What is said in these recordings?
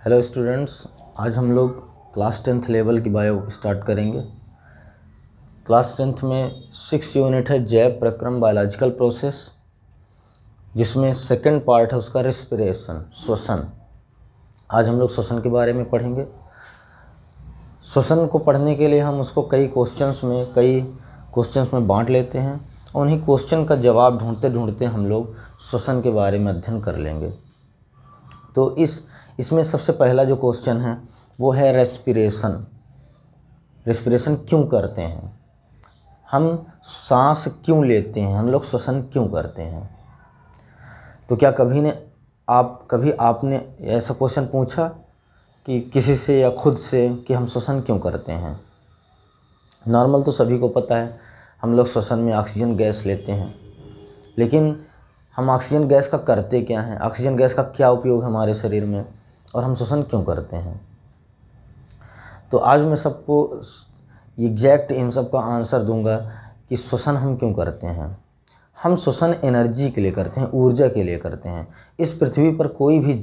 Hello students, आज हम लोग क्लास 10th लेवल की बायो स्टार्ट करेंगे। क्लास 10th में 6 यूनिट है जैव प्रक्रम बायोलॉजिकल प्रोसेस, जिसमें सेकंड पार्ट है उसका रेस्पिरेशन, श्वसन। आज हम लोग श्वसन के बारे में पढ़ेंगे। श्वसन को पढ़ने के लिए हम उसको कई क्वेश्चंस में बांट लेते हैं और उन्हीं क्वेश्चन का जवाब ढूंढते ढूंढते हम लोग श्वसन के बारे में अध्ययन कर लेंगे। तो इसमें सबसे पहला जो क्वेश्चन है वो है रेस्पिरेशन। रेस्पिरेशन क्यों करते हैं, हम सांस क्यों लेते हैं, हम लोग श्वसन क्यों करते हैं। तो क्या कभी आपने ऐसा क्वेश्चन पूछा कि किसी से या खुद से कि हम श्वसन क्यों करते हैं। नॉर्मल तो सभी को पता है, हम लोग श्वसन में ऑक्सीजन गैस लेते हैं, लेकिन हम ऑक्सीजन गैस का करते क्या हैं, ऑक्सीजन गैस का क्या उपयोग है हमारे शरीर में, और हम श्वसन क्यों करते हैं। तो आज मैं सबको एग्जैक्ट इन सब का आंसर दूंगा कि श्वसन हम क्यों करते हैं। हम श्वसन एनर्जी के लिए करते हैं, ऊर्जा के लिए करते हैं। इस पृथ्वी पर कोई भी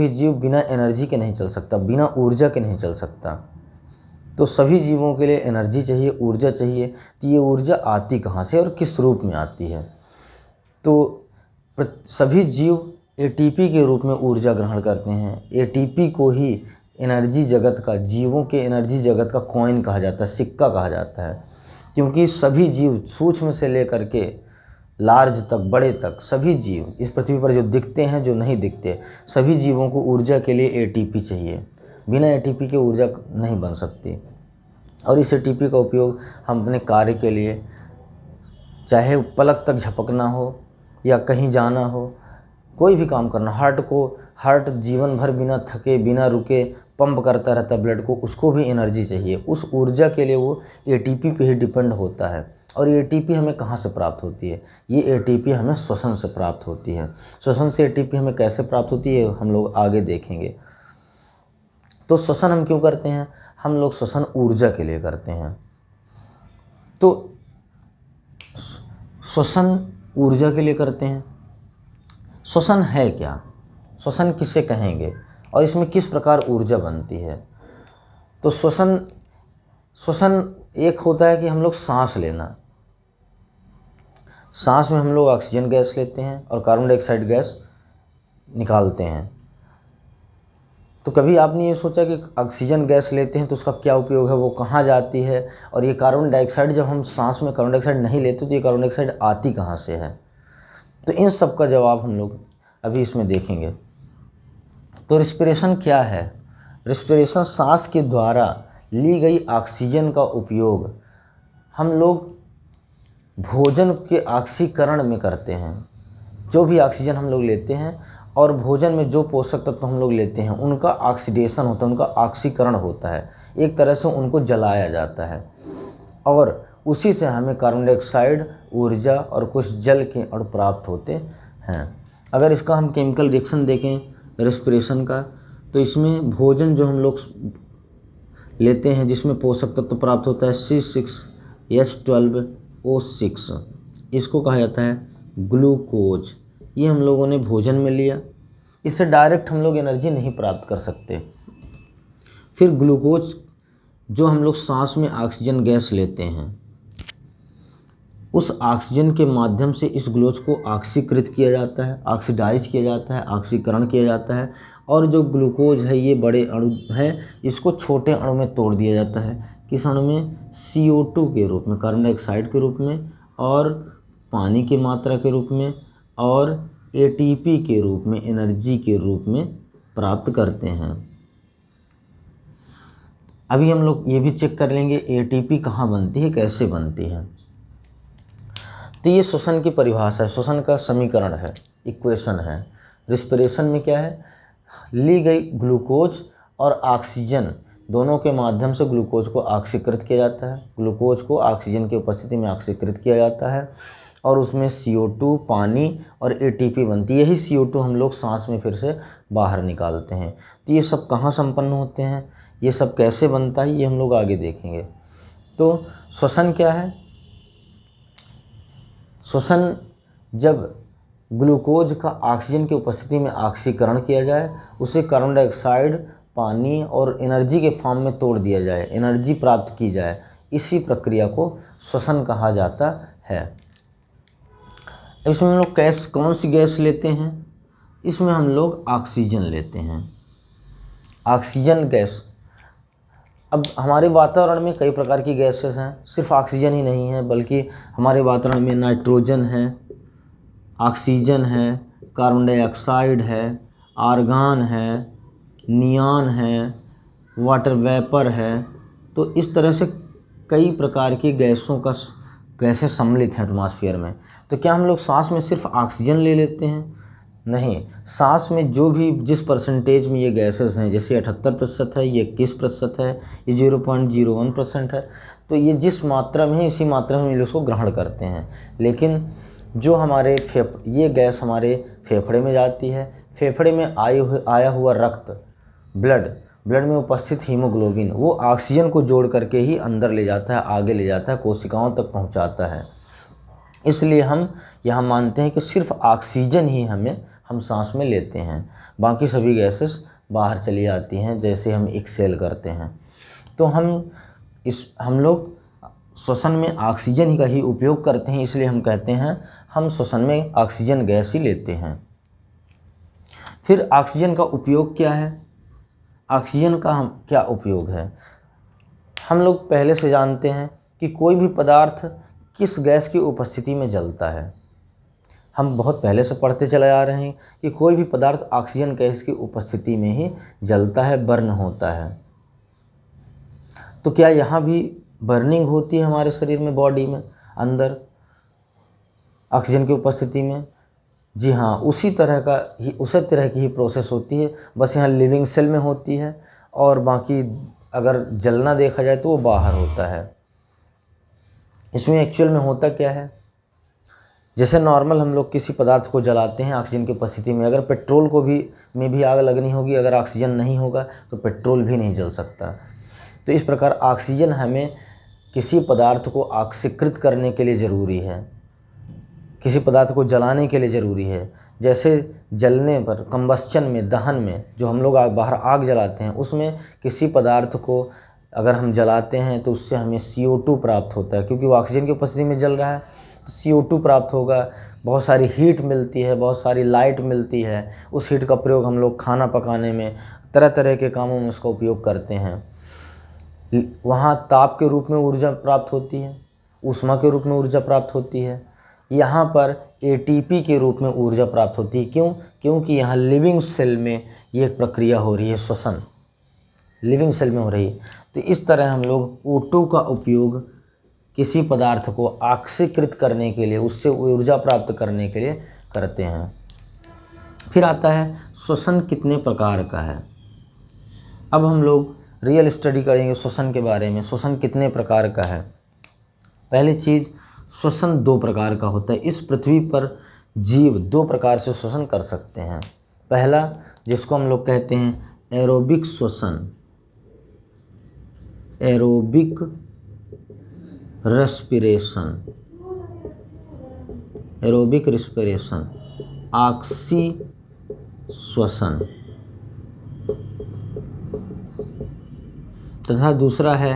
जीव बिना एनर्जी के नहीं चल सकता, बिना ऊर्जा के नहीं चल सकता। तो सभी जीवों के लिए एनर्जी चाहिए, ऊर्जा चाहिए। तो ये ऊर्जा आती कहाँ से और किस रूप में आती है। तो सभी जीव एटीपी के रूप में ऊर्जा ग्रहण करते हैं। एटीपी को ही एनर्जी जगत का, जीवों के एनर्जी जगत का कॉइन कहा जाता है, सिक्का कहा जाता है। क्योंकि सभी जीव सूक्ष्म से लेकर के लार्ज तक, बड़े तक, सभी जीव इस पृथ्वी पर जो दिखते हैं, जो नहीं दिखते, सभी जीवों को ऊर्जा के लिए एटीपी चाहिए। बिना एटीपी के ऊर्जा नहीं बन सकती। और इस एटीपी का उपयोग हम अपने कार्य के लिए, चाहे पलक तक झपकना हो या कहीं जाना हो, कोई भी काम करना, हार्ट जीवन भर बिना थके बिना रुके पंप करता रहता ब्लड को, उसको भी एनर्जी चाहिए। उस ऊर्जा के लिए वो एटीपी पे ही डिपेंड होता है। और ये एटीपी हमें कहाँ से प्राप्त होती है, ये एटीपी हमें श्वसन से प्राप्त होती है। श्वसन से एटीपी हमें कैसे प्राप्त होती है हम लोग आगे देखेंगे। तो श्वसन हम क्यों करते हैं, हम लोग श्वसन ऊर्जा के लिए करते हैं। तो श्वसन ऊर्जा के लिए करते हैं। श्वसन है क्या, श्वसन किसे कहेंगे और इसमें किस प्रकार ऊर्जा बनती है। तो श्वसन एक होता है कि हम लोग सांस लेना। सांस में हम लोग ऑक्सीजन गैस लेते हैं और कार्बन डाइऑक्साइड गैस निकालते हैं। तो कभी आपने ये सोचा कि ऑक्सीजन गैस लेते हैं तो उसका क्या उपयोग है, वो कहाँ जाती है, और ये कार्बन डाइऑक्साइड, जब हम सांस में कार्बन डाइऑक्साइड नहीं लेते तो ये कार्बन डाइऑक्साइड आती कहाँ से है। तो इन सब का जवाब हम लोग अभी इसमें देखेंगे। तो रिस्पिरेशन क्या है। रिस्पिरेशन सांस के द्वारा ली गई ऑक्सीजन का उपयोग हम लोग भोजन के ऑक्सीकरण में करते हैं। जो भी ऑक्सीजन हम लोग लेते हैं और भोजन में जो पोषक तत्व हम लोग लेते हैं, उनका ऑक्सीडेशन होता है, उनका ऑक्सीकरण होता है। एक तरह से उनको जलाया जाता है और उसी से हमें कार्बन डाइऑक्साइड, ऊर्जा और कुछ जल के अणु प्राप्त होते हैं। अगर इसका हम केमिकल रिएक्शन देखें रेस्पिरेशन का, तो इसमें भोजन जो हम लोग लेते हैं जिसमें पोषक तत्व प्राप्त होता है C6H12O6, इसको कहा जाता है ग्लूकोज। ये हम लोगों ने भोजन में लिया, इससे डायरेक्ट हम लोग एनर्जी नहीं प्राप्त कर सकते। फिर ग्लूकोज जो हम लोग सांस में ऑक्सीजन गैस लेते हैं, उस ऑक्सीजन के माध्यम से इस ग्लूकोज को ऑक्सीकृत किया जाता है, ऑक्सीडाइज किया जाता है, ऑक्सीकरण किया जाता है। और जो ग्लूकोज है, ये बड़े अणु है, इसको छोटे अणु में तोड़ दिया जाता है। किस अणु में, CO2 के रूप में, कार्बन डाइऑक्साइड के रूप में, और पानी की मात्रा के रूप में, और ATP के रूप में, एनर्जी के रूप में प्राप्त करते हैं। अभी हम लोग ये भी चेक कर लेंगे ATP कहाँ बनती है, कैसे बनती है। तो ये श्वसन की परिभाषा है, श्वसन का समीकरण है, इक्वेशन है। रिस्पिरेशन में क्या है, ली गई ग्लूकोज और ऑक्सीजन दोनों के माध्यम से ग्लूकोज को ऑक्सीकृत किया जाता है। ग्लूकोज को ऑक्सीजन की उपस्थिति में ऑक्सीकृत किया जाता है और उसमें CO2, पानी और ATP बनती है। यही CO2 हम लोग सांस में फिर से बाहर निकालते हैं। तो ये सब कहाँ संपन्न होते हैं, ये सब कैसे बनता है, ये हम लोग आगे देखेंगे। तो श्वसन क्या है। श्वसन जब ग्लूकोज का ऑक्सीजन की उपस्थिति में ऑक्सीकरण किया जाए, उसे कार्बन डाइऑक्साइड, पानी और एनर्जी के फॉर्म में तोड़ दिया जाए, एनर्जी प्राप्त की जाए। इसी प्रक्रिया को श्वसन कहा जाता है। इसमें हम लोग कौन सी गैस लेते हैं? इसमें हम लोग ऑक्सीजन लेते हैं, ऑक्सीजन गैस। अब हमारे वातावरण में कई प्रकार की गैसेस हैं, सिर्फ ऑक्सीजन ही नहीं है, बल्कि हमारे वातावरण में नाइट्रोजन है, ऑक्सीजन है, कार्बन डाइऑक्साइड है, आर्गन है, नियॉन है, वाटर वेपर है। तो इस तरह से कई प्रकार की गैसें सम्मिलित हैं एटमॉस्फेयर में। तो क्या हम लोग सांस में सिर्फ ऑक्सीजन ले लेते हैं? नहीं, सांस में जो भी जिस परसेंटेज में ये गैसेस हैं, जैसे 78% है, ये 21% है, ये 0.01% है, तो ये जिस मात्रा में है इसी मात्रा में हम इसको ग्रहण करते हैं। लेकिन जो हमारे ये गैस हमारे फेफड़े में जाती है, फेफड़े में आया हुआ रक्त, ब्लड में उपस्थित हीमोग्लोबिन, वो ऑक्सीजन को जोड़ करके ही अंदर ले जाता है, आगे ले जाता है, कोशिकाओं तक पहुंचाता है। इसलिए हम यहाँ मानते हैं कि सिर्फ ऑक्सीजन ही हम सांस में लेते हैं, बाकी सभी गैसेस बाहर चली जाती हैं जैसे हम एक्सहेल करते हैं। तो हम लोग श्वसन में ऑक्सीजन का ही उपयोग करते हैं, इसलिए हम कहते हैं हम श्वसन में ऑक्सीजन गैस ही लेते हैं। फिर ऑक्सीजन का उपयोग क्या है? ऑक्सीजन का क्या उपयोग है? हम लोग पहले से जानते हैं कि कोई भी पदार्थ किस गैस की उपस्थिति में जलता है। हम बहुत पहले से पढ़ते चले आ रहे हैं कि कोई भी पदार्थ ऑक्सीजन गैस की उपस्थिति में ही जलता है, बर्न होता है। तो क्या यहाँ भी बर्निंग होती है हमारे शरीर में, बॉडी में अंदर ऑक्सीजन की उपस्थिति में? जी हाँ, उसी तरह की ही प्रोसेस होती है, बस यहाँ लिविंग सेल में होती है और बाकी अगर जलना देखा जाए तो वो बाहर होता है। इसमें एक्चुअल में होता क्या है? जैसे नॉर्मल हम लोग किसी पदार्थ को जलाते हैं ऑक्सीजन की उपस्थिति में, अगर पेट्रोल में भी आग लगनी होगी, अगर ऑक्सीजन नहीं होगा तो पेट्रोल भी नहीं जल सकता। तो इस प्रकार ऑक्सीजन हमें किसी पदार्थ को ऑक्सीकृत करने के लिए ज़रूरी है, किसी पदार्थ को जलाने के लिए ज़रूरी है। जैसे जलने पर, कंबस्चन में, दहन में जो हम लोग बाहर आग जलाते हैं, उसमें किसी पदार्थ को अगर हम जलाते हैं तो उससे हमें CO2 प्राप्त होता है, क्योंकि वो ऑक्सीजन की उपस्थिति में जल रहा है तो CO2 प्राप्त होगा। बहुत सारी हीट मिलती है, बहुत सारी लाइट मिलती है। उस हीट का प्रयोग हम लोग खाना पकाने में, तरह तरह के कामों में उसका उपयोग करते हैं। वहाँ ताप के रूप में ऊर्जा प्राप्त होती है, ऊष्मा के रूप में ऊर्जा प्राप्त होती है। यहाँ पर ATP के रूप में ऊर्जा प्राप्त होती है। क्यों? क्योंकि यहाँ लिविंग सेल में ये प्रक्रिया हो रही है, श्वसन लिविंग सेल में हो रही है। तो इस तरह हम लोग O2 का उपयोग किसी पदार्थ को ऑक्सीकृत करने के लिए, उससे ऊर्जा प्राप्त करने के लिए करते हैं। फिर आता है श्वसन कितने प्रकार का है। अब हम लोग रियल स्टडी करेंगे श्वसन के बारे में, श्वसन कितने प्रकार का है। पहली चीज़, श्वसन 2 प्रकार का होता है। इस पृथ्वी पर जीव 2 प्रकार से श्वसन कर सकते हैं। पहला, जिसको हम लोग कहते हैं एरोबिक श्वसन, aerobic respiration, aerobic respiration, oxy श्वसन, तथा दूसरा है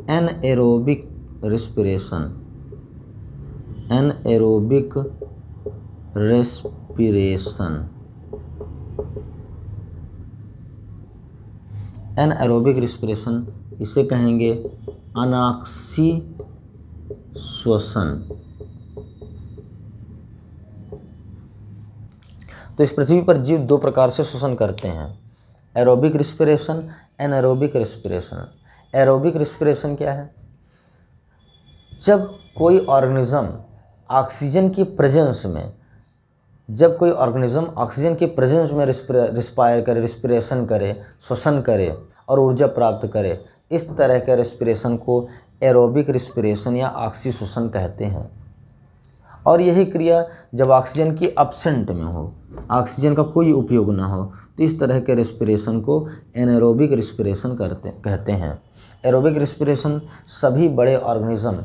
anaerobic respiration, anaerobic respiration. Anaerobic respiration इसे कहेंगे अनाक्सी श्वसन। तो इस पृथ्वी पर जीव 2 प्रकार से श्वसन करते हैं, aerobic respiration, anaerobic respiration. Aerobic respiration क्या है? जब कोई ऑर्गेनिज्म ऑक्सीजन की प्रेजेंस में, जब कोई ऑर्गेनिज्म ऑक्सीजन की प्रेजेंस में रिस्पायर करे, रेस्पिरेशन करे, श्वसन करे और ऊर्जा प्राप्त करे, इस तरह के रेस्पिरेशन को एरोबिक रेस्पिरेशन या ऑक्सी श्वसन कहते हैं। और यही क्रिया जब ऑक्सीजन की एब्सेंट में हो, ऑक्सीजन का कोई उपयोग ना हो, तो इस तरह के रेस्पिरेशन को एनारोबिक रेस्पिरेशन कहते हैं। एरोबिक रेस्पिरेशन सभी बड़े ऑर्गेनिज्म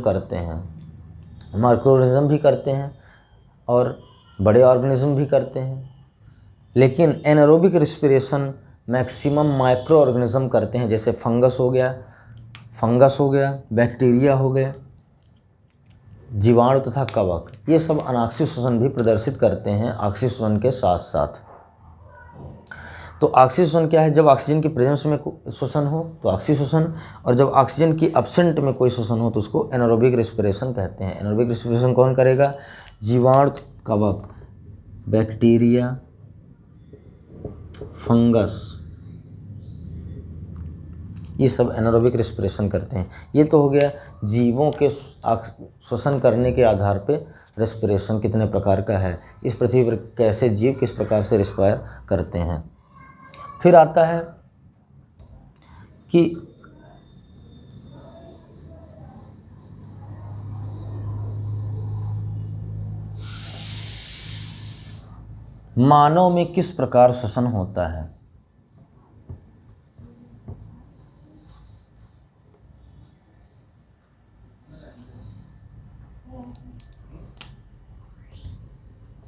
करते हैं, माइक्रोऑर्गेनिज्म भी करते हैं, और बड़े ऑर्गेनिज्म भी करते हैं। लेकिन anaerobic respiration maximum micro organism करते हैं, जैसे फंगस हो गया, बैक्टीरिया हो गए, जीवाणु तथा कवक। ये सब अनाक्षी श्वसन भी प्रदर्शित करते हैं ऑक्सीजन श्वसन के साथ साथ। तो ऑक्सीजन श्वसन क्या है? जब ऑक्सीजन की प्रेजेंस में श्वसन हो तो ऑक्सीजन श्वसन, और जब ऑक्सीजन की एब्सेंट में कोई श्वसन हो तो उसको एनारोबिक रिस्पिरेशन कहते हैं। एनारोबिक रिस्पिरेशन कौन करेगा? जीवाणु, कवक, बैक्टीरिया, फंगस, ये सब एनारोबिक रिस्पिरेशन करते हैं। ये तो हो गया जीवों के श्वसन करने के आधार पे रिस्पिरेशन कितने प्रकार का है, इस पृथ्वी पर कैसे जीव किस प्रकार से रिस्पायर करते हैं। फिर आता है कि मानव में किस प्रकार श्वसन होता है।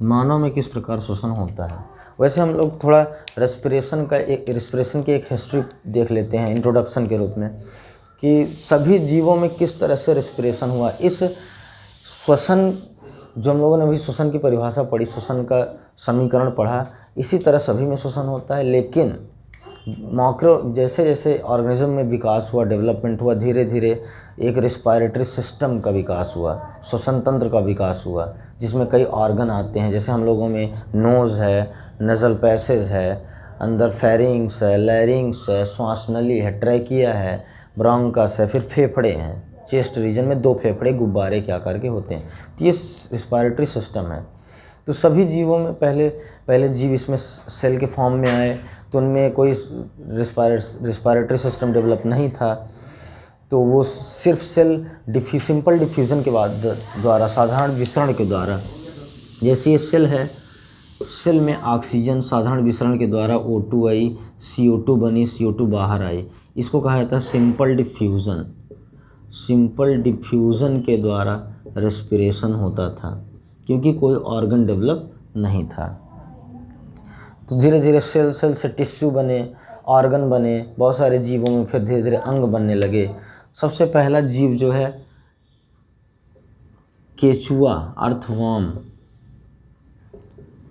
मानव में किस प्रकार श्वसन होता है। वैसे हम लोग थोड़ा रिस्पिरेशन की एक हिस्ट्री देख लेते हैं इंट्रोडक्शन के रूप में, कि सभी जीवों में किस तरह से रिस्पिरेशन हुआ। इस श्वसन, जो हम लोगों ने अभी श्वसन की परिभाषा पढ़ी, श्वसन का समीकरण पढ़ा, इसी तरह सभी में श्वसन होता है। लेकिन माइक्रो जैसे जैसे ऑर्गेनिज्म में विकास हुआ, डेवलपमेंट हुआ, धीरे धीरे एक रिस्पायरेटरी सिस्टम का विकास हुआ, श्वसन तंत्र का विकास हुआ, जिसमें कई ऑर्गन आते हैं। जैसे हम लोगों में नोज़ है, नज़ल पैसेज है, अंदर फेरिंग्स है, लैरिंग्स है, श्वासनली है, ट्रैकिया है, ब्रोंकस है, फिर फेफड़े हैं। चेस्ट रीजन में 2 फेफड़े गुब्बारे के आकार के होते हैं। तो ये रिस्पायरेटरी सिस्टम है। तो सभी जीवों में पहले जीव इसमें सेल के फॉर्म में आए, तो उनमें कोई रिस्पायरेटरी सिस्टम डेवलप नहीं था। तो वो सिर्फ सिंपल डिफ्यूज़न के बाद द्वारा, साधारण विसरण के द्वारा, जैसे ये सेल है, सेल में ऑक्सीजन साधारण विसरण के द्वारा O2 आई, CO2 बनी, CO2 बाहर आई। इसको कहा जाता है सिंपल डिफ्यूज़न। सिंपल डिफ्यूज़न के द्वारा रेस्पिरेशन होता था, क्योंकि कोई ऑर्गन डेवलप नहीं था। तो धीरे धीरे सेल से टिश्यू बने, ऑर्गन बने, बहुत सारे जीवों में फिर धीरे धीरे अंग बनने लगे। सबसे पहला जीव जो है केचुआ,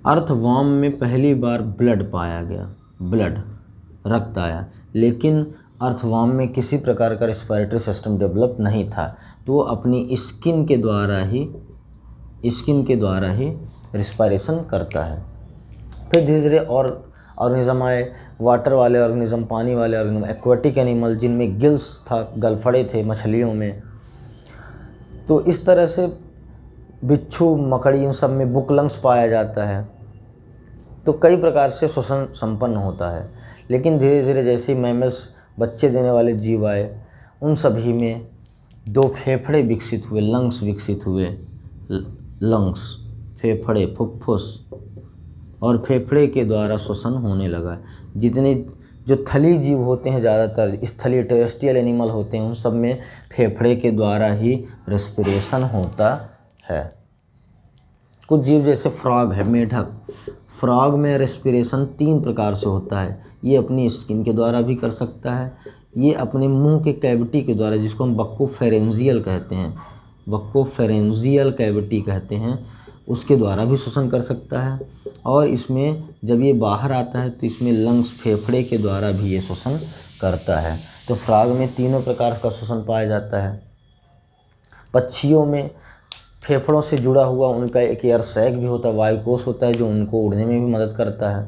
अर्थवर्म में पहली बार ब्लड पाया गया, रक्त आया। लेकिन अर्थवर्म में किसी प्रकार का रिस्पायरेटरी सिस्टम डेवलप नहीं था, तो वो अपनी स्किन के द्वारा ही रिस्पायरेशन करता है। फिर धीरे धीरे और ऑर्गेनिज्म आए, वाटर वाले ऑर्गेनिज्म, पानी वाले ऑर्गेनिज्म, एक्वाटिक एनिमल जिनमें गिल्स था, गलफड़े थे मछलियों में। तो इस तरह से बिच्छू, मकड़ी, इन सब में बुक लंग्स पाया जाता है। तो कई प्रकार से श्वसन संपन्न होता है। लेकिन धीरे धीरे जैसे मैमल्स, बच्चे देने वाले जीव आए, उन सभी में 2 फेफड़े विकसित हुए, लंग्स विकसित हुए। लंग्स, फेफड़े, फुफ्फुस, और फेफड़े के द्वारा श्वसन होने लगा। जितने जो थली जीव होते हैं, ज़्यादातर स्थलीय टेरेस्ट्रियल एनिमल होते हैं, उन सब में फेफड़े के द्वारा ही रेस्पिरेशन होता है। कुछ जीव जैसे फ्रॉग है, मेढक, फ्रॉग में रेस्पिरेशन 3 प्रकार से होता है। ये अपनी स्किन के द्वारा भी कर सकता है, ये अपने मुंह के कैविटी के द्वारा, जिसको हम बक्कोफेरेंजियल कैविटी कहते हैं, उसके द्वारा भी श्वसन कर सकता है। और इसमें जब ये बाहर आता है तो इसमें लंग्स, फेफड़े के द्वारा भी ये श्वसन करता है। तो फ्रॉग में 3 प्रकार का श्वसन पाया जाता है। पक्षियों में फेफड़ों से जुड़ा हुआ उनका एक एयर सैक भी होता है, वायुकोश होता है, जो उनको उड़ने में भी मदद करता है।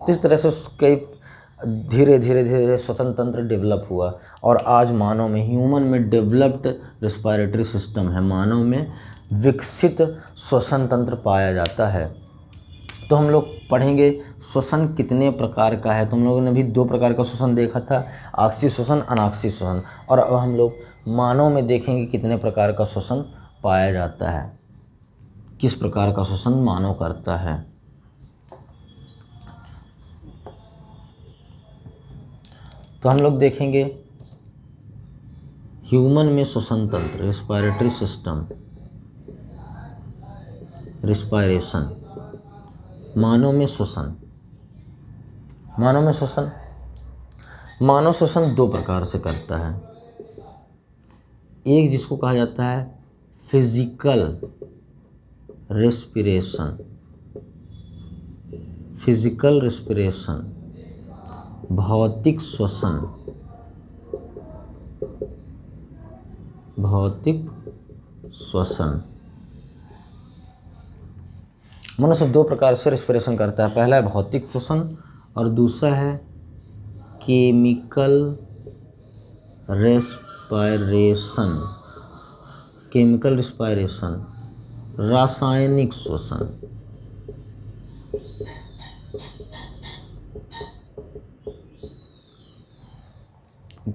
तो इस तरह से कई धीरे धीरे श्वसन तंत्र डेवलप हुआ, और आज मानव में, ह्यूमन में डेवलप्ड रिस्पायरेटरी सिस्टम है। मानव में विकसित श्वसन तंत्र पाया जाता है। तो हम लोग पढ़ेंगे श्वसन कितने प्रकार का है। तो हम लोगों ने भी 2 प्रकार का श्वसन देखा था, ऑक्सीजन श्वसन, अनॉक्सीजन श्वसन। और अब हम लोग मानव में देखेंगे कितने प्रकार का श्वसन पाया जाता है, किस प्रकार का श्वसन मानव करता है। तो हम लोग देखेंगे ह्यूमन में श्वसन तंत्र, रिस्पायरेशन। मानव में श्वसन। मानव में श्वसन, मानव श्वसन दो प्रकार से करता है। एक जिसको कहा जाता है फिजिकल रेस्पिरेशन, फिजिकल रेस्पिरेशन, भौतिक श्वसन, भौतिक श्वसन। मनुष्य दो प्रकार से रेस्पिरेशन करता है। पहला है भौतिक श्वसन और दूसरा है केमिकल रेस्पायरेशन, केमिकल रेस्पायरेशन, रासायनिक श्वसन।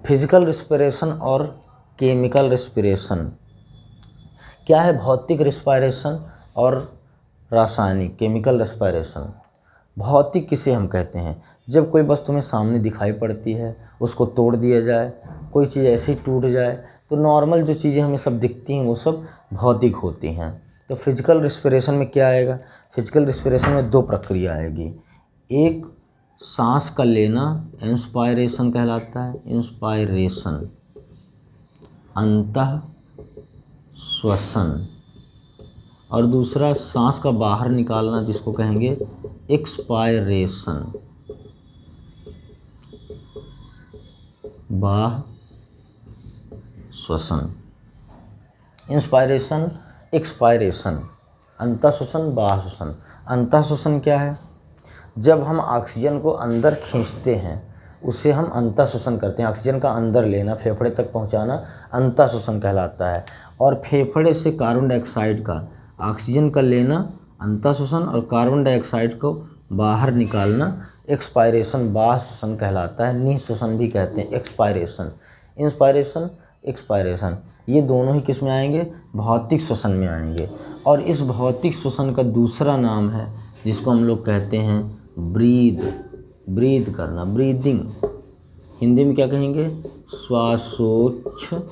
फिजिकल रेस्पिरेशन और केमिकल रेस्पिरेशन क्या है? भौतिक रेस्पायरेशन और रासायनिक केमिकल रेस्पायरेशन। भौतिक किसे हम कहते हैं? जब कोई वस्तु हमें सामने दिखाई पड़ती है, उसको तोड़ दिया जाए, कोई चीज़ ऐसे ही टूट जाए, तो नॉर्मल जो चीज़ें हमें सब दिखती हैं वो सब भौतिक होती हैं। तो फिजिकल रेस्पिरेशन में क्या आएगा? फिजिकल रेस्पिरेशन में दो प्रक्रिया आएगी। एक सांस का लेना, इंस्पायरेशन कहलाता है, इंस्पायरेशन, अंतः श्वसन, और दूसरा सांस का बाहर निकालना जिसको कहेंगे एक्सपायरेशन, बाह्य श्वसन। इंस्पायरेशन, एक्सपायरेशन, अंतः श्वसन, बाह्य श्वसन। अंतः श्वसन क्या है? जब हम ऑक्सीजन को अंदर खींचते हैं उसे हम अंतः श्वसन करते हैं। ऑक्सीजन का अंदर लेना, फेफड़े तक पहुंचाना अंतः श्वसन कहलाता है। और फेफड़े से कार्बन डाइऑक्साइड का, ऑक्सीजन का लेना अंतः श्वसन और कार्बन डाइऑक्साइड को बाहर निकालना एक्सपायरेशन, बाह्य श्वसन कहलाता है। निःश्वसन भी कहते हैं, एक्सपायरेशन। इंस्पायरेशन, एक्सपायरेशन, ये दोनों ही किस में आएंगे? भौतिक श्वसन में आएंगे। और इस भौतिक श्वसन का दूसरा नाम है जिसको हम लोग कहते हैं ब्रीद करना, ब्रीदिंग। हिंदी में क्या कहेंगे? श्वासोच्छ्वास,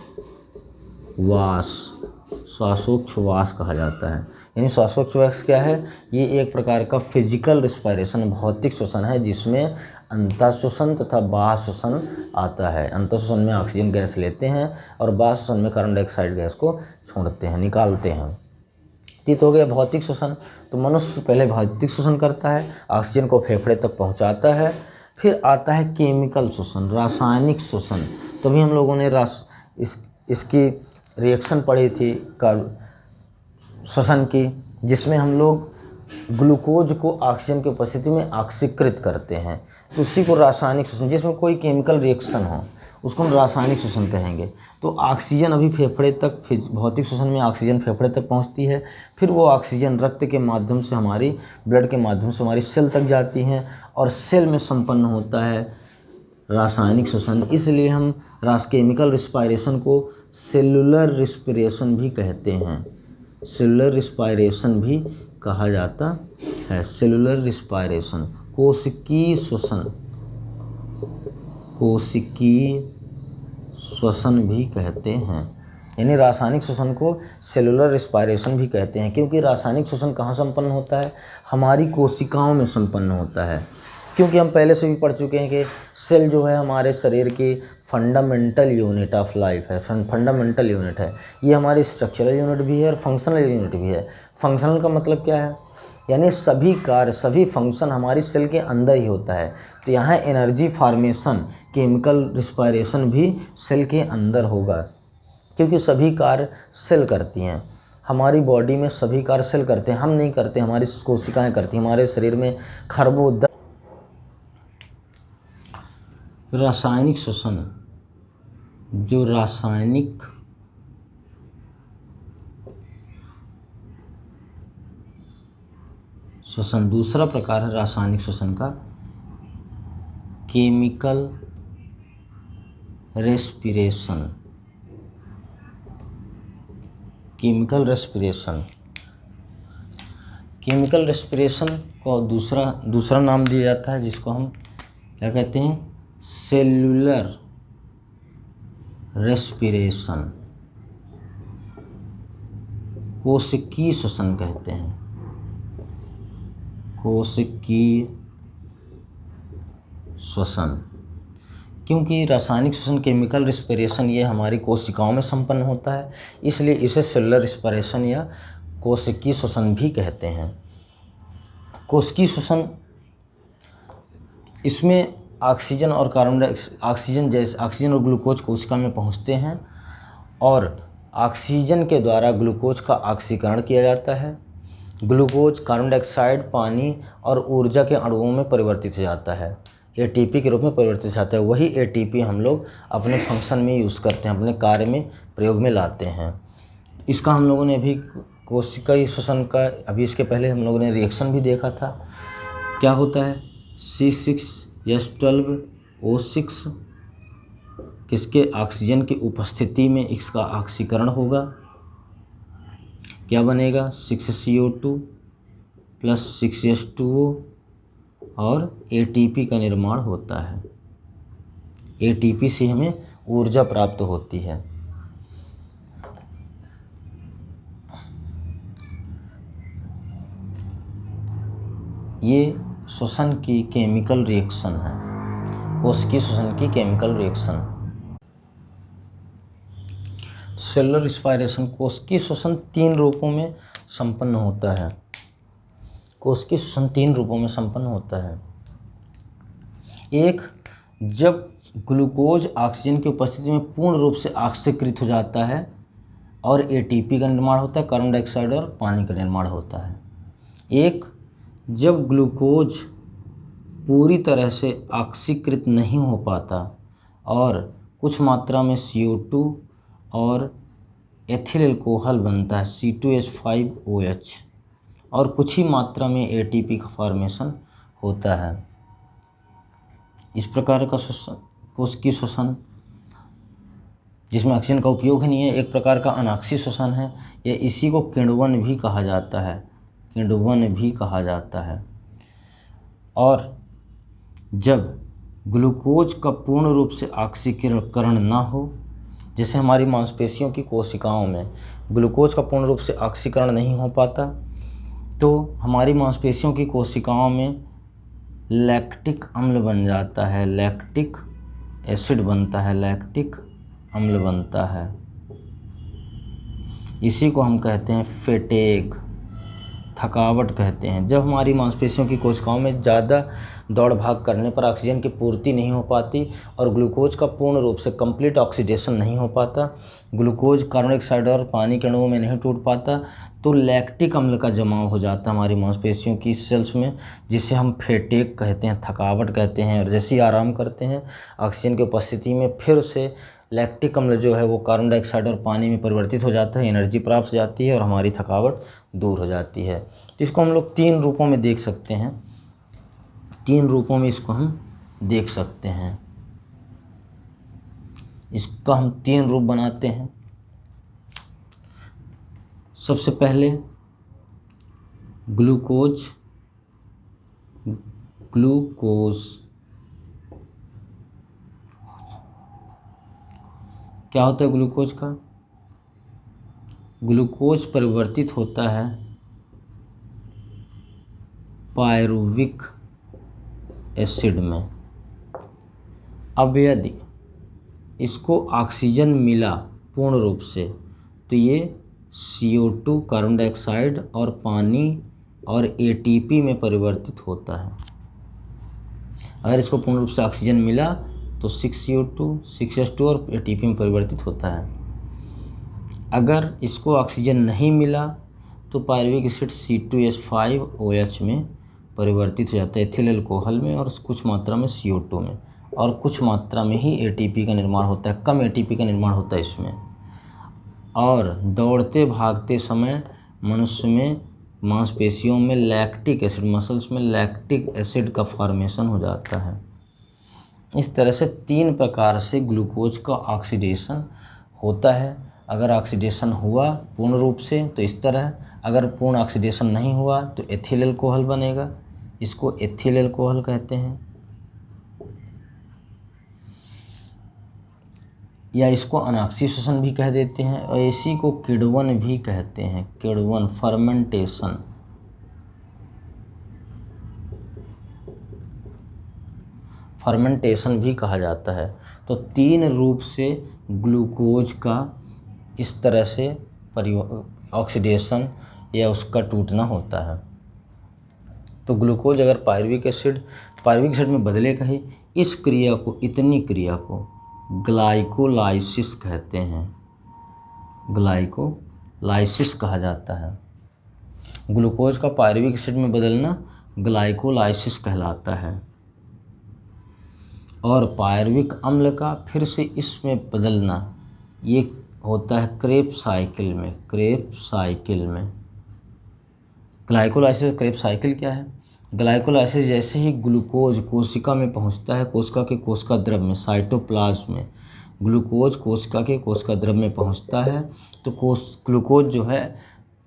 श्वासोच्छ्वास कहा जाता है। यानी श्वासोच्छ्वास क्या है? ये एक प्रकार का फिजिकल रेस्पायरेशन, भौतिक श्वसन है जिसमें अंतः श्वसन तथा बाह्य श्वसन आता है। अंतः श्वसन में ऑक्सीजन गैस लेते हैं और बाह्य श्वसन में कार्बन डाइऑक्साइड गैस को छोड़ते हैं, निकालते हैं। तीत हो गया भौतिक श्वसन। तो मनुष्य पहले भौतिक श्वसन करता है, ऑक्सीजन को फेफड़े तक पहुंचाता है। फिर आता है केमिकल श्वसन, रासायनिक श्वसन। तभी हम लोगों ने इसकी रिएक्शन पढ़ी थी श्वसन की, जिसमें हम लोग ग्लूकोज को ऑक्सीजन की उपस्थिति में ऑक्सीकृत करते हैं। तो उसी को रासायनिक श्वसन, जिसमें कोई केमिकल रिएक्शन हो उसको हम रासायनिक श्वसन कहेंगे। तो ऑक्सीजन अभी फेफड़े तक, भौतिक श्वसन में ऑक्सीजन फेफड़े तक पहुंचती है, फिर वो ऑक्सीजन रक्त के माध्यम से, हमारी ब्लड के माध्यम से हमारी सेल तक जाती हैं और सेल में संपन्न होता है रासायनिक श्वसन। इसलिए हम केमिकल रिस्पायरेशन को सेलुलर रिस्पिरेशन भी कहते हैं, सेलुलर रिस्पायरेशन भी कहा जाता है। सेलुलर रिस्पायरेशन, कोशिकीय श्वसन, कोशिकीय श्वसन भी कहते हैं। यानी रासायनिक श्वसन को सेलुलर रिस्पायरेशन भी कहते हैं, क्योंकि रासायनिक श्वसन कहाँ संपन्न होता है? हमारी कोशिकाओं में संपन्न होता है। क्योंकि हम पहले से भी पढ़ चुके हैं कि सेल जो है हमारे शरीर की फंडामेंटल यूनिट ऑफ लाइफ है, फंडामेंटल यूनिट है। ये हमारी स्ट्रक्चरल यूनिट भी है और फंक्शनल यूनिट भी है। फंक्शनल का मतलब क्या है? यानी सभी कार्य, सभी फंक्शन हमारी सेल के अंदर ही होता है। तो यहाँ एनर्जी फॉर्मेशन, केमिकल रिस्पायरेशन भी सेल के अंदर होगा, क्योंकि सभी कार्य सेल करती हैं। हमारी बॉडी में सभी कार्य सेल करते हैं, हम नहीं करते, हमारी कोशिकाएं करती हैं। हमारे शरीर में खरबों रासायनिक श्वसन, जो रासायनिक श्वसन दूसरा प्रकार है रासायनिक श्वसन का, chemical respiration. Chemical respiration, chemical respiration को दूसरा नाम दिया जाता है जिसको हम क्या कहते हैं? सेल्यूलर रेस्पिरेशन, कोशिकीय श्वसन कहते हैं। कोशिकीय श्वसन, क्योंकि रासायनिक श्वसन केमिकल रिस्पिरेशन ये हमारी कोशिकाओं में संपन्न होता है, इसलिए इसे सेलुलर रिस्पिरेशन या कोशिकीय श्वसन भी कहते हैं। कोशिकीय श्वसन, इसमें ऑक्सीजन और ऑक्सीजन और ग्लूकोज कोशिका में पहुंचते हैं और ऑक्सीजन के द्वारा ग्लूकोज का ऑक्सीकरण किया जाता है। ग्लूकोज कार्बन डाइऑक्साइड, पानी और ऊर्जा के अणुओं में परिवर्तित हो जाता है, एटीपी के रूप में परिवर्तित हो जाता है। वही एटीपी हम लोग अपने फंक्शन में यूज़ करते हैं, अपने कार्य में प्रयोग में लाते हैं। इसका हम लोगों ने अभी कोशिकीय श्वसन का अभी इसके पहले हम लोगों ने रिएक्शन भी देखा था। क्या होता है, C6H12O6 किसके ऑक्सीजन की उपस्थिति में इसका ऑक्सीकरण होगा, क्या बनेगा 6CO2 + 6H2O और ATP का निर्माण होता है। ATP से हमें ऊर्जा प्राप्त होती है। ये श्वसन की केमिकल रिएक्शन है, कोशिकीय श्वसन की केमिकल रिएक्शन। सेलुलर रिस्पायरेशन, कोशिकीय श्वसन 3 रूपों में संपन्न होता है। कोशिकीय श्वसन 3 रूपों में संपन्न होता है। एक, जब ग्लूकोज ऑक्सीजन की उपस्थिति में पूर्ण रूप से ऑक्सीकृत हो जाता है और एटीपी का निर्माण होता है, कार्बन डाइऑक्साइड और पानी का निर्माण होता है। एक, जब ग्लूकोज पूरी तरह से ऑक्सीकृत नहीं हो पाता और कुछ मात्रा में CO2 और एथिल अल्कोहल बनता है C2H5OH और कुछ ही मात्रा में ATP का फॉर्मेशन होता है। इस प्रकार का श्वसन, कोशिकीय श्वसन, जिसमें ऑक्सीजन का उपयोग ही नहीं है, एक प्रकार का अनाक्षी श्वसन है। या इसी को किण्वन भी कहा जाता है, किण्वन भी कहा जाता है। और जब ग्लूकोज का पूर्ण रूप से ऑक्सीकरण ना हो, जैसे हमारी मांसपेशियों की कोशिकाओं में ग्लूकोज का पूर्ण रूप से ऑक्सीकरण नहीं हो पाता, तो हमारी मांसपेशियों की कोशिकाओं में लैक्टिक अम्ल बन जाता है, लैक्टिक एसिड बनता है, लैक्टिक अम्ल बनता है। इसी को हम कहते हैं फैटीग, थकावट कहते हैं। जब हमारी मांसपेशियों की कोशिकाओं में ज़्यादा दौड़ भाग करने पर ऑक्सीजन की पूर्ति नहीं हो पाती और ग्लूकोज का पूर्ण रूप से कंप्लीट ऑक्सीडेशन नहीं हो पाता, ग्लूकोज कार्बन डाइऑक्साइड और पानी के अणुओं में नहीं टूट पाता, तो लैक्टिक अम्ल का जमाव हो जाता है हमारी मांसपेशियों की सेल्स में, जिसे हम फैटीग कहते हैं, थकावट कहते हैं। और जैसे ही आराम करते हैं ऑक्सीजन की उपस्थिति में, फिर से लैक्टिक अम्ल जो है वो कार्बन डाइऑक्साइड और पानी में परिवर्तित हो जाता है, एनर्जी प्राप्त हो जाती है और हमारी थकावट दूर हो जाती है। तो इसको हम लोग 3 रूपों में देख सकते हैं, 3 रूपों में इसको हम देख सकते हैं। इसका हम 3 रूप बनाते हैं। सबसे पहले ग्लूकोज क्या होता है ग्लूकोज का, ग्लूकोज परिवर्तित होता है पायरुविक एसिड में। अब यदि इसको ऑक्सीजन मिला पूर्ण रूप से, तो ये CO2 कार्बन डाइऑक्साइड और पानी और ATP में परिवर्तित होता है। अगर इसको पूर्ण रूप से ऑक्सीजन मिला तो 6CO2, 6H2 और ATP में परिवर्तित होता है। अगर इसको ऑक्सीजन नहीं मिला तो पायरुविक एसिड C2H5OH में परिवर्तित हो जाता है, एथिल अल्कोहल में, और कुछ मात्रा में CO2 में, और कुछ मात्रा में ही ATP का निर्माण होता है, कम ATP का निर्माण होता है इसमें। और दौड़ते भागते समय मनुष्य में मांसपेशियों में लैक्टिक एसिड, मसल्स में लैक्टिक एसिड का फॉर्मेशन हो जाता है। इस तरह से 3 प्रकार से ग्लूकोज का ऑक्सीडेशन होता है। अगर ऑक्सीडेशन हुआ पूर्ण रूप से तो इस तरह, अगर पूर्ण ऑक्सीडेशन नहीं हुआ तो एथिल अल्कोहल बनेगा, इसको एथिल अल्कोहल कहते हैं, या इसको अनाक्षी श्वसन भी कह देते हैं, और इसी को किण्वन भी कहते हैं, किण्वन, फर्मेंटेशन। फर्मेंटेशन भी कहा जाता है। तो 3 रूप से ग्लूकोज का इस तरह से ऑक्सीडेशन या उसका टूटना होता है। तो ग्लूकोज अगर पायरुविक एसिड में बदलेगा ही, इस क्रिया को, इतनी क्रिया को ग्लाइकोलाइसिस कहते हैं। ग्लाइकोलाइसिस कहा जाता है। ग्लूकोज का पायरुविक एसिड में बदलना ग्लाइकोलाइसिस कहलाता है। और पायरुविक अम्ल का फिर से इसमें बदलना, ये होता है क्रेब्स साइकिल में। ग्लाइकोलाइसिस, क्रेब्स साइकिल क्या है? ग्लाइकोलाइसिस जैसे ही ग्लूकोज कोशिका में पहुंचता है, कोशिका के कोशिका द्रव में, साइटोप्लाज्म में ग्लूकोज कोशिका के कोशिका द्रव में पहुंचता है, तो ग्लूकोज जो है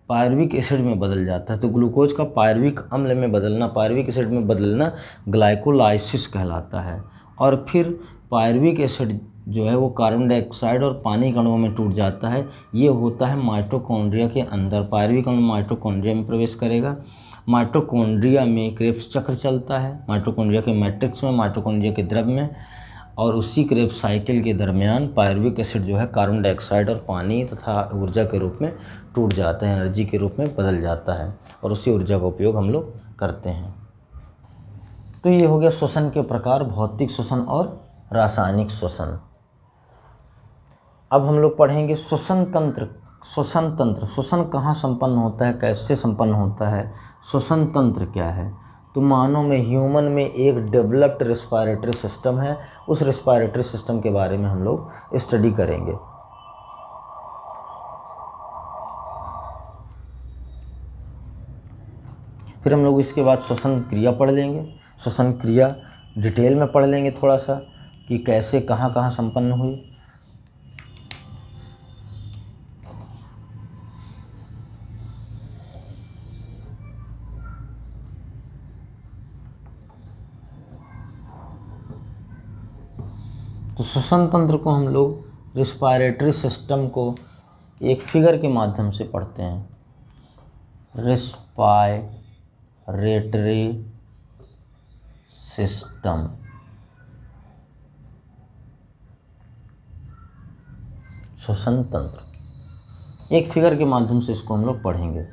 पायरुविक एसिड में बदल जाता है। तो ग्लूकोज का पायरुविक अम्ल में बदलना, पायरुविक एसिड में बदलना ग्लाइकोलाइसिस कहलाता है। और फिर पायरुविक एसिड जो है वो कार्बन डाइऑक्साइड और पानी के अणुओं में टूट जाता है। ये होता है माइटोकॉन्ड्रिया के अंदर। पायरुविक अम्ल माइटोकॉन्ड्रिया में प्रवेश करेगा। माइटोकॉन्ड्रिया में क्रेब्स चक्र चलता है, माइटोकॉन्ड्रिया के मैट्रिक्स में, माइटोकॉन्ड्रिया के द्रव में। और उसी क्रेब्स साइकिल के दरमियान पायरुविक एसिड जो है कार्बन डाइऑक्साइड और पानी तथा ऊर्जा के रूप में टूट जाता है, एनर्जी के रूप में बदल जाता है, और उसी ऊर्जा का उपयोग हम लोग करते हैं। तो ये हो गया श्वसन के प्रकार, भौतिक श्वसन और रासायनिक श्वसन। अब हम लोग पढ़ेंगे श्वसन तंत्र। श्वसन कहाँ संपन्न होता है, कैसे संपन्न होता है, श्वसन तंत्र क्या है? तो मानव में, ह्यूमन में एक डेवलप्ड रेस्पिरेटरी सिस्टम है। उस रेस्पिरेटरी सिस्टम के बारे में हम लोग स्टडी करेंगे। फिर हम लोग इसके बाद श्वसन क्रिया पढ़ लेंगे। श्वसन क्रिया डिटेल में पढ़ लेंगे थोड़ा सा, कि कैसे कहाँ कहाँ संपन्न हुई। तो श्वसन तंत्र को हम लोग रेस्पिरेटरी सिस्टम को एक फिगर के माध्यम से पढ़ते हैं। रेस्पिरेटरी सिस्टम, श्वसन तंत्र, एक फिगर के माध्यम से इसको हम लोग पढ़ेंगे।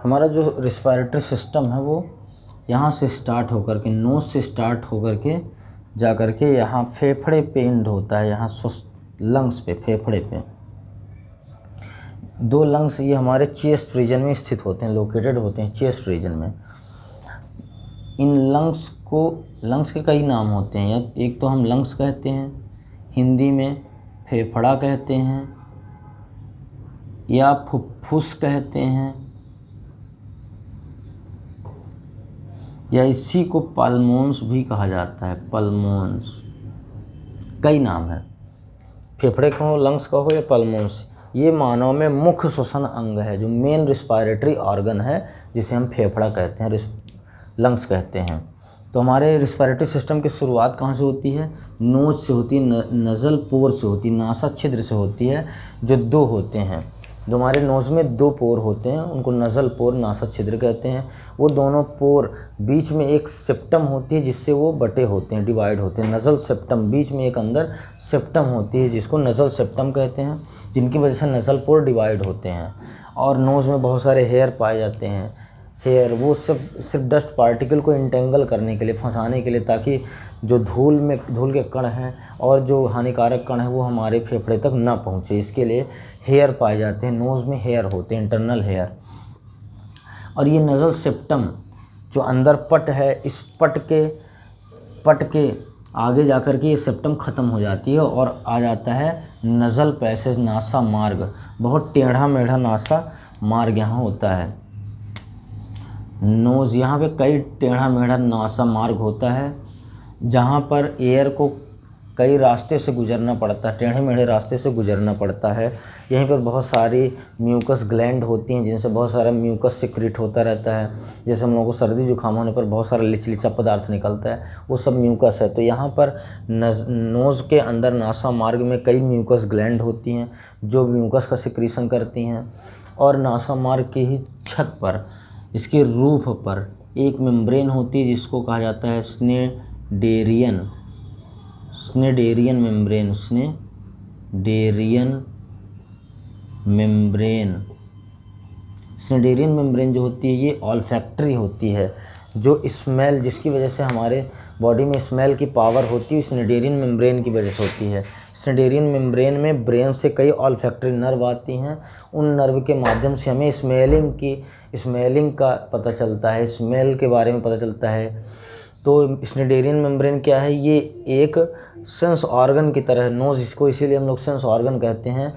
हमारा जो रिस्पायरेटरी सिस्टम है वो यहाँ से स्टार्ट होकर के, नोज से स्टार्ट होकर के जा कर के यहाँ फेफड़े पे एंड होता है, यहाँ लंग्स पे, फेफड़े पे। 2 लंग्स ये हमारे चेस्ट रीजन में स्थित होते हैं, लोकेटेड होते हैं चेस्ट रीजन में। इन लंग्स के कई नाम होते हैं, या एक तो हम लंग्स कहते हैं, हिंदी में फेफड़ा कहते हैं, या फुफ्फुस कहते हैं, या इसी को पल्मोन्स भी कहा जाता है, पल्मोन्स। कई नाम है, फेफड़े कहो, लंग्स कहो या पल्मोन्स। ये मानव में मुख्य श्वसन अंग है, जो मेन रिस्पायरेटरी ऑर्गन है, जिसे हम फेफड़ा कहते हैं, लंग्स कहते हैं। तो हमारे रिस्पायरेटरी सिस्टम की शुरुआत कहाँ से होती है? नोज से होती है, नज़ल पोर से होती है, नासा छिद्र से होती है, जो 2 होते हैं। जो हमारे नोज़ में 2 पोर होते हैं, उनको नज़ल पोर, नासा छिद्र कहते हैं। वो दोनों पोर बीच में एक सेप्टम होती है, जिससे वो बटे होते हैं, डिवाइड होते हैं। नज़ल सेप्टम, बीच में एक अंदर सेप्टम होती है, जिसको नज़ल सेप्टम कहते हैं, जिनकी वजह से नज़ल पोर डिवाइड होते हैं। और नोज़ में बहुत सारे हेयर पाए जाते हैं। हेयर वो सब सिर्फ डस्ट पार्टिकल को इंटेंगल करने के लिए, फंसाने के लिए, ताकि जो धूल के कण हैं और जो हानिकारक कण हैं वो हमारे फेफड़े तक ना पहुँचे, इसके लिए हेयर पाए जाते हैं। नोज़ में हेयर होते हैं, इंटरनल हेयर। और ये नज़ल सेप्टम जो अंदर पट है, इस पट के आगे जाकर के ये सेप्टम ख़त्म हो जाती है और आ जाता है नज़ल पैसेज, नासा मार्ग। बहुत टेढ़ा मेढ़ा नासा मार्ग यहाँ होता है। नोज़ यहाँ पे कई टेढ़ा मेढ़ा नासा मार्ग होता है, जहाँ पर एयर को कई रास्ते से गुजरना पड़ता है, टेढ़े मेढ़े रास्ते से गुजरना पड़ता है। यहीं पर बहुत सारी म्यूकस ग्लैंड होती हैं, जिनसे बहुत सारा म्यूकस सिक्रीट होता रहता है। जैसे हम लोगों को सर्दी जुकाम होने पर बहुत सारा लिचलिचा पदार्थ निकलता है, वो सब म्यूकस है। तो यहाँ पर नोज़ के अंदर नासा मार्ग में कई म्यूकस ग्लैंड होती हैं, जो म्यूकस का सिक्रीशन करती हैं। और नासा मार्ग की ही छत पर, इसके रूफ पर एक मेम्ब्रेन होती है, जिसको कहा जाता है स्नेडेरियन मेम्ब्रेन। स्नेडेरियन मेम्ब्रेन जो होती है, ये ऑल्फैक्टरी होती है, जो स्मेल, जिसकी वजह से हमारे बॉडी में स्मेल की पावर होती है, स्नेडेरियन मेम्ब्रेन की वजह से होती है। स्नेडेरियन मेम्ब्रेन में ब्रेन से कई ऑल्फैक्टरी नर्व आती हैं। उन नर्व के माध्यम से हमें स्मेलिंग का पता चलता है, स्मेल के बारे में पता चलता है। तो स्नेडेरियन मेम्ब्रेन क्या है? ये एक सेंस ऑर्गन की तरह है। नोज़ इसको इसीलिए हम लोग सेंस ऑर्गन कहते हैं,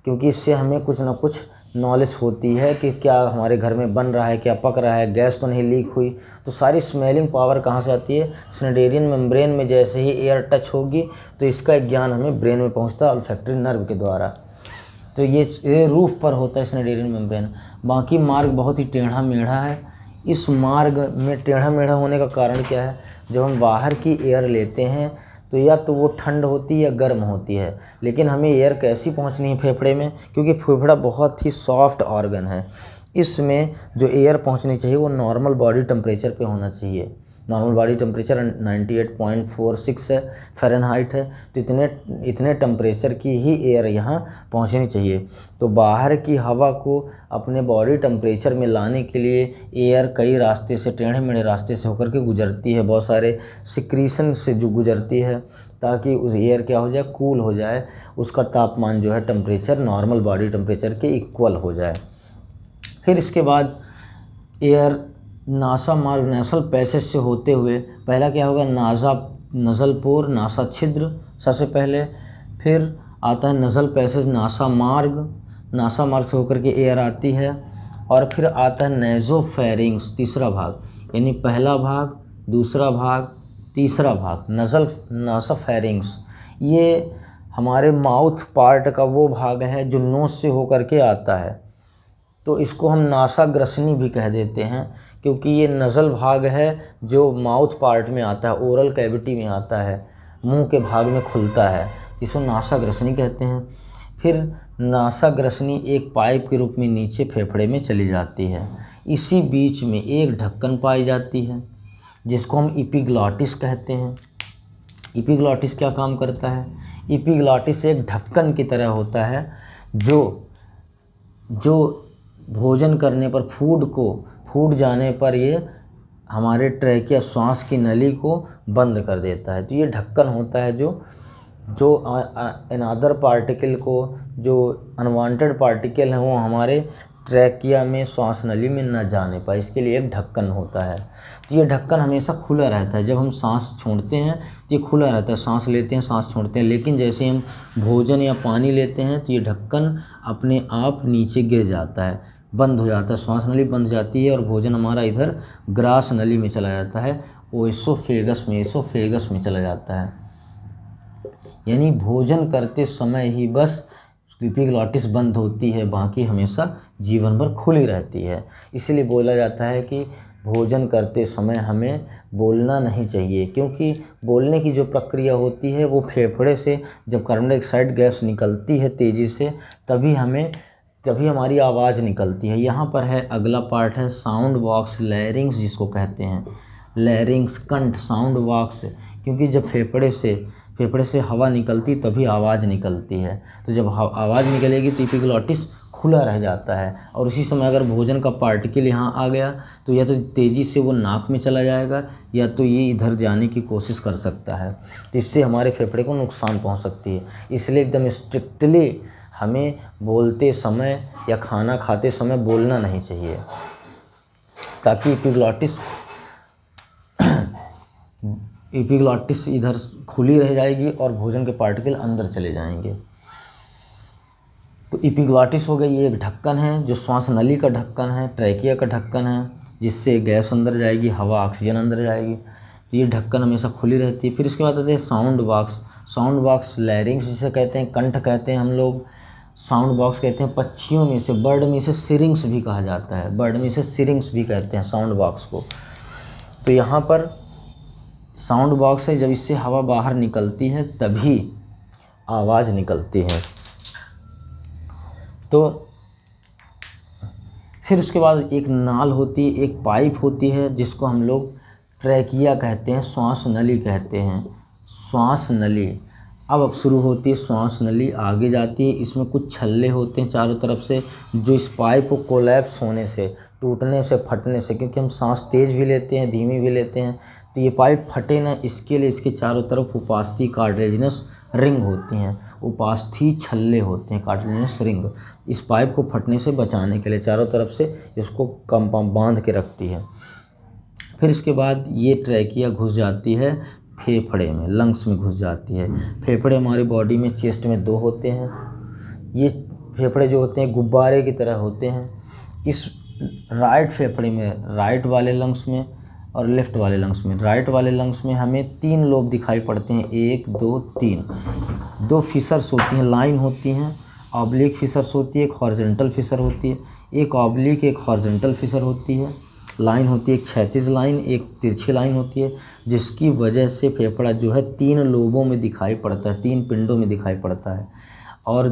क्योंकि इससे हमें कुछ ना कुछ नॉलेज होती है कि क्या हमारे घर में बन रहा है, क्या पक रहा है, गैस तो नहीं लीक हुई। तो सारी स्मेलिंग पावर कहाँ से आती है? स्नेडेरियन मेम्ब्रेन में। जैसे ही एयर टच होगी तो इसका ज्ञान हमें ब्रेन में पहुँचता है ऑल्फैक्टरी नर्व के द्वारा। तो ये रूफ पर होता है स्नेडेरियन मेम्ब्रेन। बाकी मार्ग बहुत ही टेढ़ा मेढ़ा है। इस मार्ग में टेढ़ा मेढ़ा होने का कारण क्या है? जब हम बाहर की एयर लेते हैं तो या तो वो ठंड होती है या गर्म होती है, लेकिन हमें एयर कैसी पहुंचनी है फेफड़े में? क्योंकि फेफड़ा बहुत ही सॉफ्ट ऑर्गन है, इसमें जो एयर पहुंचनी चाहिए वो नॉर्मल बॉडी टेम्परेचर पे होना चाहिए। नॉर्मल बॉडी टेम्परेचर 98.46 है, फ़ारेनहाइट है। तो इतने टेम्परेचर की ही एयर यहाँ पहुँचनी चाहिए। तो बाहर की हवा को अपने बॉडी टेम्परेचर में लाने के लिए एयर कई रास्ते से, टेढ़े मेढ़े रास्ते से होकर के गुजरती है, बहुत सारे सिक्रीशन से जो गुजरती है, ताकि उस एयर क्या हो जाए, कूल हो जाए, उसका तापमान जो है टेम्परेचर नॉर्मल बॉडी टेम्परेचर के इक्वल हो जाए। फिर इसके बाद एयर नासा मार्ग, नेसल पैसेज से होते हुए पहला क्या होगा? नज़ल पोर, नासा छिद्र सबसे पहले, फिर आता है नज़ल पैसेज, नासा मार्ग से होकर के एयर आती है, और फिर आता है नेज़ोफेरिंग्स, तीसरा भाग। यानी पहला भाग, दूसरा भाग, तीसरा भाग, नासाफेरिंग्स। ये हमारे माउथ पार्ट का वो भाग है जो नोज़ से होकर के आता है। तो इसको हम नासाग्रसनी भी कह देते हैं, क्योंकि ये नज़ल भाग है जो माउथ पार्ट में आता है, ओरल कैविटी में आता है, मुंह के भाग में खुलता है, इसको नासाग्रसनी कहते हैं। फिर नासाग्रसनी एक पाइप के रूप में नीचे फेफड़े में चली जाती है। इसी बीच में एक ढक्कन पाई जाती है, जिसको हम इपिग्लॉटिस कहते हैं। इपिग्लॉटिस क्या काम करता है? इपिग्लॉटिस एक ढक्कन की तरह होता है, जो भोजन करने पर फूड को फूट जाने पर ये हमारे ट्रैकिया श्वास की नली को बंद कर देता है। तो ये ढक्कन होता है जो अनदर पार्टिकल को, जो अनवांटेड पार्टिकल हैं वो हमारे ट्रैकिया में श्वास नली में न जाने पाए, इसके लिए एक ढक्कन होता है। तो ये ढक्कन हमेशा खुला रहता है। जब हम सांस छोड़ते हैं तो ये खुला रहता है, सांस लेते हैं सांस छोड़ते हैं, लेकिन जैसे हम भोजन या पानी लेते हैं तो ये ढक्कन अपने आप नीचे गिर जाता है, बंद हो जाता है, श्वास नली बंद जाती है और भोजन हमारा इधर ग्रास नली में चला जाता है, वो एसोफेगस में चला जाता है। यानी भोजन करते समय ही बस एपिग्लॉटिस बंद होती है, बाकी हमेशा जीवन भर खुली रहती है। इसलिए बोला जाता है कि भोजन करते समय हमें बोलना नहीं चाहिए, क्योंकि बोलने की जो प्रक्रिया होती है वो फेफड़े से जब कार्बन डाइऑक्साइड गैस निकलती है तेज़ी से तभी हमारी आवाज़ निकलती है। यहाँ पर है अगला पार्ट है साउंड बॉक्स लैरिंग्स, जिसको कहते हैं लैरिंग्स कंठ साउंड बॉक्स, क्योंकि जब फेफड़े से हवा निकलती तभी आवाज़ निकलती है। तो जब आवाज़ निकलेगी तो एपिग्लॉटिस खुला रह जाता है, और उसी समय अगर भोजन का पार्टिकल यहाँ आ गया तो या तो तेज़ी से वो नाक में चला जाएगा या तो ये इधर जाने की कोशिश कर सकता है, तो इससे हमारे फेफड़े को नुकसान पहुँच सकती है। इसलिए एकदम स्ट्रिक्टली हमें बोलते समय या खाना खाते समय बोलना नहीं चाहिए, ताकि एपिग्लॉटिस इधर खुली रह जाएगी और भोजन के पार्टिकल अंदर चले जाएंगे। तो एपिग्लॉटिस हो गई, ये एक ढक्कन है जो श्वास नली का ढक्कन है, ट्रैकिया का ढक्कन है, जिससे गैस अंदर जाएगी, हवा ऑक्सीजन अंदर जाएगी। तो ये ढक्कन हमेशा खुली रहती है। फिर इसके बाद आते हैं साउंड बॉक्स लैरिंग्स जिसे कहते हैं, कंठ कहते हैं हम लोग, साउंड बॉक्स कहते हैं। पक्षियों में से बर्ड में से सिरिंग्स भी कहा जाता है, बर्ड में से सिरिंग्स भी कहते हैं साउंड बॉक्स को। तो यहाँ पर साउंड बॉक्स है, जब इससे हवा बाहर निकलती है तभी आवाज़ निकलती है। तो फिर उसके बाद एक नाल होती है, एक पाइप होती है जिसको हम लोग ट्रैकिया कहते हैं, श्वास नली कहते हैं, श्वास नली। अब शुरू होती है श्वास नली, आगे जाती है, इसमें कुछ छल्ले होते हैं चारों तरफ से, जो इस पाइप को कोलैप्स होने से, टूटने से, फटने से, क्योंकि हम सांस तेज़ भी लेते हैं धीमी भी लेते हैं, तो ये पाइप फटे ना इसके लिए इसके चारों तरफ उपास्थि कार्टिलेजिनस रिंग होती हैं, उपास्थि छल्ले होते हैं, कार्टिलेजिनस रिंग इस पाइप को फटने से बचाने के लिए चारों तरफ से इसको बांध के रखती है। फिर इसके बाद ये ट्रैकिया घुस जाती है फेफड़े में, लंग्स में घुस जाती है। फेफड़े हमारी बॉडी में चेस्ट में 2 होते हैं। ये फेफड़े जो होते हैं गुब्बारे की तरह होते हैं। इस राइट फेफड़े में, राइट वाले लंग्स में और लेफ़्ट वाले लंग्स में, राइट वाले लंग्स में हमें 3 लोब दिखाई पड़ते हैं, 1 2 3। 2 फिशर्स होती हैं, लाइन होती हैं, ऑब्लिक फिशर्स होती है, एक हॉरिजॉन्टल फिशर होती है, एक ऑब्लिक एक हॉरिजॉन्टल फिशर होती है, लाइन होती है, एक क्षैतिज लाइन एक तिरछी लाइन होती है, जिसकी वजह से फेफड़ा जो है 3 लोबों में दिखाई पड़ता है, 3 पिंडों में दिखाई पड़ता है। और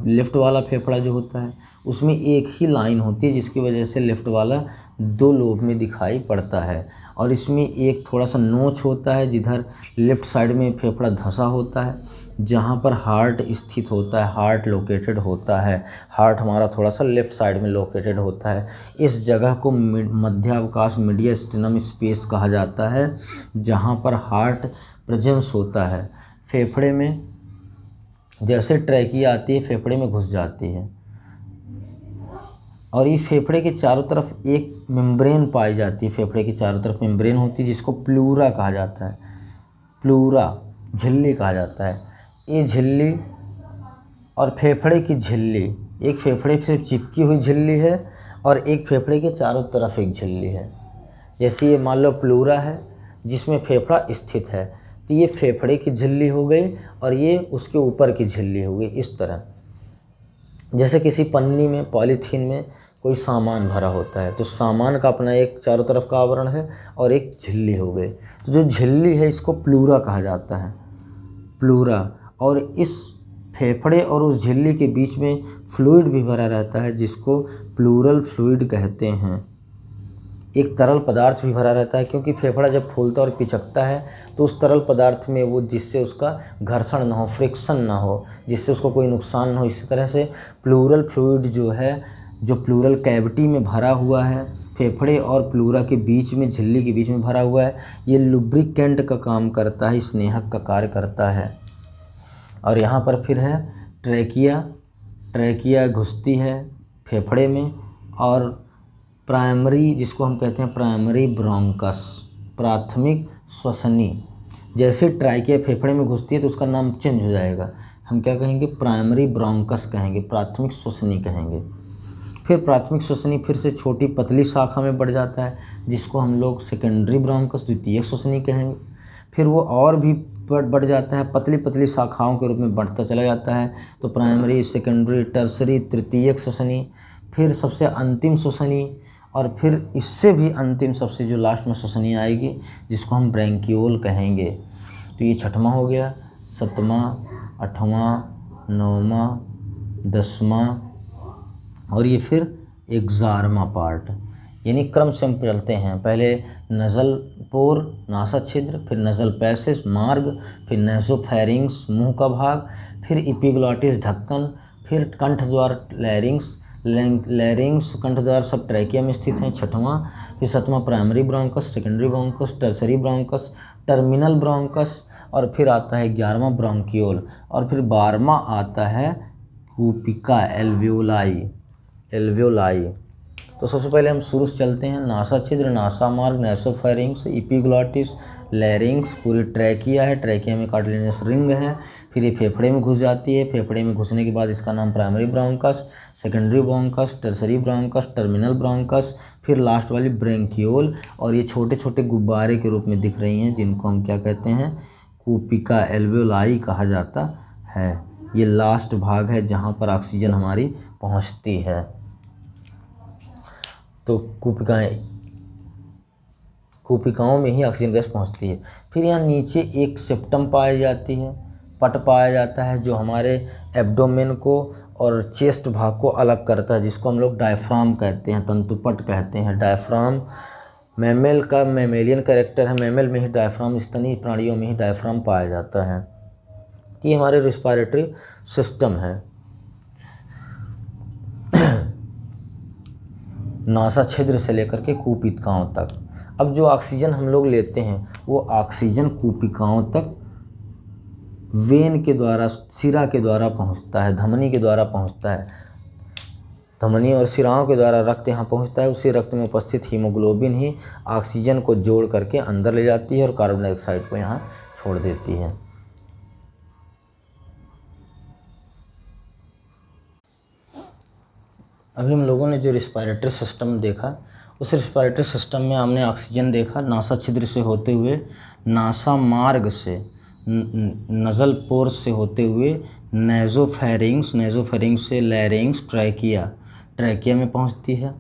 लेफ़्ट वाला फेफड़ा जो होता है उसमें एक ही लाइन होती है, जिसकी वजह से लेफ़्ट वाला 2 लोब में दिखाई पड़ता है। और इसमें एक थोड़ा सा नोच होता है, जिधर लेफ़्ट साइड में फेफड़ा धंसा होता है, जहाँ पर हार्ट स्थित होता है, हार्ट लोकेटेड होता है। हार्ट हमारा थोड़ा सा लेफ़्ट साइड में लोकेटेड होता है। इस जगह को मध्यावकाश मीडियस्टिनम स्पेस कहा जाता है, जहाँ पर हार्ट प्रेजेंस होता है। फेफड़े में जैसे ट्रैकिया आती है फेफड़े में घुस जाती है, और ये फेफड़े के चारों तरफ एक मेम्ब्रेन पाई जाती है। फेफड़े की चारों तरफ मेम्ब्रेन होती है, जिसको प्लूरा कहा जाता है, प्लूरा झिल्ली कहा जाता है। ये झिल्ली और फेफड़े की झिल्ली, एक फेफड़े से चिपकी हुई झिल्ली है और एक फेफड़े के चारों तरफ एक झिल्ली है। जैसे ये मान लो प्लूरा है जिसमें फेफड़ा स्थित है, तो ये फेफड़े की झिल्ली हो गई और ये उसके ऊपर की झिल्ली हो गई। इस तरह जैसे किसी पन्नी में, पॉलीथीन में कोई सामान भरा होता है, तो सामान का अपना एक चारों तरफ का आवरण है और एक झिल्ली हो गई। तो जो झिल्ली है इसको प्लूरा कहा जाता है, प्लूरा। और इस फेफड़े और उस झिल्ली के बीच में फ्लूइड भी भरा रहता है, जिसको प्लूरल फ्लूइड कहते हैं। एक तरल पदार्थ भी भरा रहता है, क्योंकि फेफड़ा जब फूलता और पिचकता है तो उस तरल पदार्थ में वो, जिससे उसका घर्षण ना हो, फ्रिक्शन ना हो, जिससे उसको कोई नुकसान ना हो, इसी तरह से प्लूरल फ्लूइड जो है जो प्लूरल कैविटी में भरा हुआ है, फेफड़े और प्लूरा के बीच में, झिल्ली के बीच में भरा हुआ है, ये लुब्रिकेंट का काम करता है, स्नेहक का कार्य करता है। और यहाँ पर फिर है ट्रैकिया, ट्रैकिया घुसती है फेफड़े में, और प्राइमरी, जिसको हम कहते हैं प्राइमरी ब्रोंकस, प्राथमिक श्वसनी। जैसे ट्रैकिया फेफड़े में घुसती है तो उसका नाम चेंज हो जाएगा, हम क्या कहेंगे, प्राइमरी ब्रोंकस कहेंगे, प्राथमिक श्वसनी कहेंगे। फिर प्राथमिक श्वसनी फिर से छोटी पतली शाखा में बढ़ जाता है, जिसको हम लोग सेकेंडरी ब्रोंकस, द्वितीयक श्वसनी कहेंगे। फिर वो और भी बढ़ जाता है, पतली पतली शाखाओं के रूप में बढ़ता चला जाता है, तो प्राइमरी, सेकेंडरी, टर्सरी, तृतीयक श्वसनी, फिर सबसे अंतिम श्वसनी, और फिर इससे भी अंतिम सबसे जो लास्ट में श्वसनी आएगी, जिसको हम ब्रैंकियोल कहेंगे। तो ये छठवां हो गया, सातवां, आठवां, नौवां, 10वां, और ये फिर 11वां पार्ट। यानी क्रम से हम चलते हैं, पहले नज़ल पोर, नासा छिद्र, फिर नज़ल पैसेज, मार्ग, फिर नेसोफेरिंग्स, मुंह का भाग, फिर एपिग्लॉटिस, ढक्कन, फिर कंठद्वार, लैरिंग्स, कंठद्वार सब ट्रैकिया में स्थित हैं, छठवां। फिर सातवां primary bronchus, secondary bronchus, tertiary bronchus, terminal bronchus, और फिर आता है 11वां ब्रोंकियोल, और फिर 12वां आता है कूपिका, एल्वियोलाई। तो सबसे पहले हम शुरू से चलते हैं, नासा छिद्र, नासा मार्ग, नेसोफेरिंग्स, एपिग्लॉटिस, लैरिंग्स, पूरी ट्रैकिया है, ट्रैकिया में कार्टिलेजिनस रिंग है, फिर ये फेफड़े में घुस जाती है, फेफड़े में घुसने के बाद इसका नाम primary bronchus, secondary bronchus, tertiary bronchus, terminal bronchus, फिर लास्ट वाली ब्रैंकियोल, और ये छोटे छोटे गुब्बारे के रूप में दिख रही हैं, जिनको हम क्या कहते हैं, कूपिका एल्वियोलाई कहा जाता है। ये लास्ट भाग है जहाँ पर ऑक्सीजन हमारी पहुँचती है। तो कूपिकाओं में ही ऑक्सीजन गैस पहुंचती है। फिर यहाँ नीचे एक सेप्टम पाई जाती है, पट पाया जाता है, जो हमारे एब्डोमेन को और चेस्ट भाग को अलग करता है, जिसको हम लोग डायफ्राम कहते हैं, तंतुपट कहते हैं। डायफ्राम मैमल का मैमेलियन कैरेक्टर है, मैमल में ही डायफ्राम, स्तनी प्राणियों में ही डायफ्राम पाया जाता है। ये हमारे रिस्पायरेटरी सिस्टम है। नासा छिद्र से लेकर के कूपिकाओं तक। अब जो ऑक्सीजन हम लोग लेते हैं वो ऑक्सीजन कूपिकाओं तक वेन के द्वारा, सिरा के द्वारा पहुंचता है, धमनी के द्वारा पहुंचता है। धमनी और सिराओं के द्वारा रक्त यहाँ पहुंचता है। उसी रक्त में उपस्थित हीमोग्लोबिन ही ऑक्सीजन को जोड़ करके अंदर ले जाती है और कार्बन डाइऑक्साइड को यहाँ छोड़ देती है। अभी हम लोगों ने जो रिस्पायरेटरी सिस्टम देखा, उस रिस्पायरेटरी सिस्टम में हमने ऑक्सीजन देखा नासा छिद्र से होते हुए, नासा मार्ग से, नज़ल पोर से होते हुए, नेज़ोफेरिंग्स से लैरिंग्स, ट्रैकिया में पहुंचती है।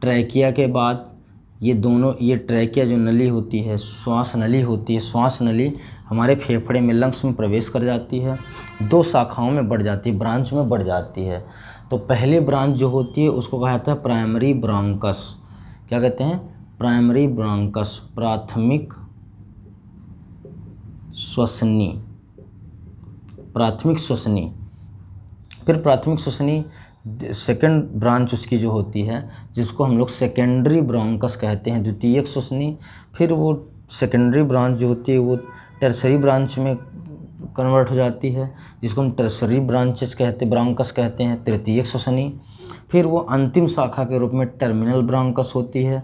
ट्रैकिया के बाद ये दोनों, ये ट्रैकिया जो नली होती है, श्वास नली होती है, श्वास नली हमारे फेफड़े में, लंग्स में प्रवेश कर जाती है, 2 शाखाओं में बढ़ जाती है, ब्रांच में बढ़ जाती है। तो पहले ब्रांच जो होती है उसको कहा जाता है प्राइमरी ब्रोंकस। क्या कहते हैं, प्राइमरी ब्रोंकस, प्राथमिक श्वसनी, प्राथमिक श्वसनी। फिर प्राथमिक श्वसनी सेकंड ब्रांच उसकी जो होती है, जिसको हम लोग सेकेंडरी ब्रोंकस कहते हैं, द्वितीयक श्वसनी। फिर वो सेकेंडरी ब्रांच जो होती है वो टर्सरी ब्रांच में कन्वर्ट हो जाती है, जिसको हम टर्सरी ब्रांचेस कहते, ब्रोंकस कहते हैं, तृतीयक श्वसनी। फिर वो अंतिम शाखा के रूप में टर्मिनल ब्रोंकस होती है,